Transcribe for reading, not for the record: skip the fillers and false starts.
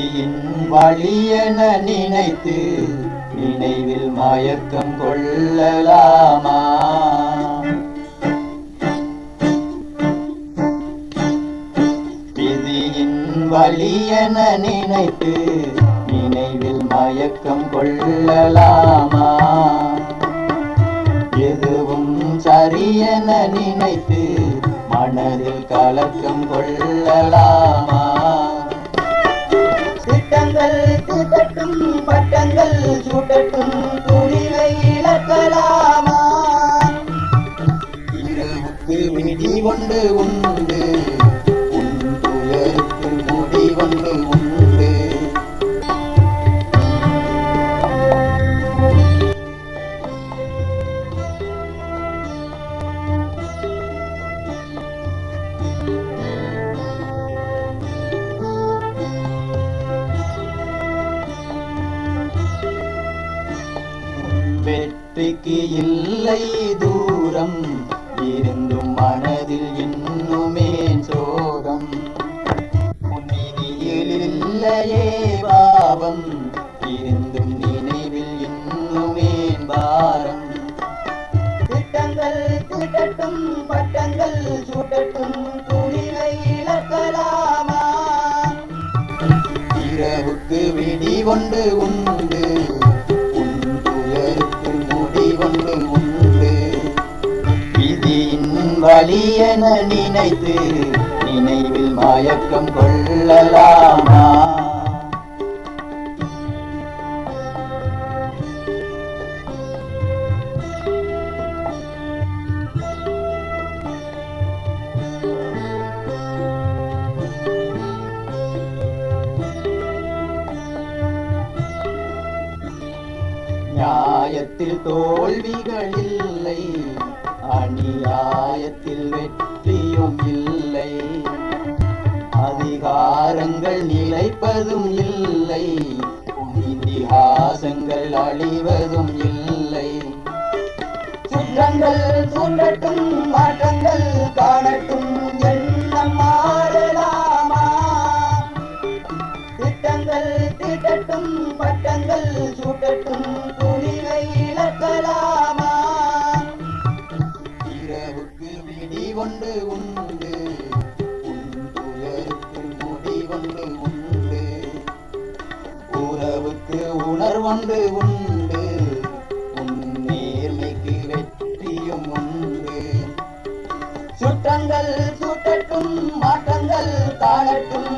விதியின் வழியென நினைத்து நினைவில் மயக்கம் கொள்ளலாமா? விதியின் வழியென நினைத்து நினைவில் மயக்கம் கொள்ளலாமா? எதுவும் சரியென நினைத்து மனதில் கலக்கம் கொள்ளலாமா? திட்டங்கள் தீட்டட்டும், பட்டங்கள் சூட்டட்டும், துணிவை இழக்கலாமா? இரவுக்கு விதி ஒன்று உண்டு, உன் துயருக்கு முடி ஒன்று உண்டு. வெற்றிக்கு இல்லை தூரம், இருந்தும் மனதில் இன்னுமே சோகம். நிதியில் இல்லையே பாவம், இருந்தும் நினைவில் இன்னுமே பாரம். திட்டங்கள் தீட்டட்டும், பட்டங்கள் சூட்டட்டும், துணிவை இழக்கலாமா? இரவுக்கு விடி ஒன்று உண்டு, விதியின் வழியென நினைத்து நினைவில் மயக்கம் கொள்ளலாமா? நியாயத்தில் தோல்விகள் இல்லை, அநியாயத்தில் வெற்றியும் இல்லை. அதிகாரங்கள் நிலைப்பதும் இல்லை, இதிகாசங்கள் அழிவதும் இல்லை. சுற்றங்கள் தூண்டட்டும், மாற்றங்கள் காணட்டும், எண்ணம் மாறலாமா? திட்டங்கள் தீட்டட்டும், பட்டங்கள் சூட்டட்டும், துணிவை இழக்கலாமா? இரவுக்கு விடி ஒன்று உண்டு, உன் துயருக்கு முடி ஒன்று உண்டு. உறவுக்கு உணர்வொன்று உண்டு, உன் நேர்மைக்கு வெற்றியும் உண்டு. சுற்றங்கள் சூட்டட்டும், மாற்றங்கள் காணட்டும்,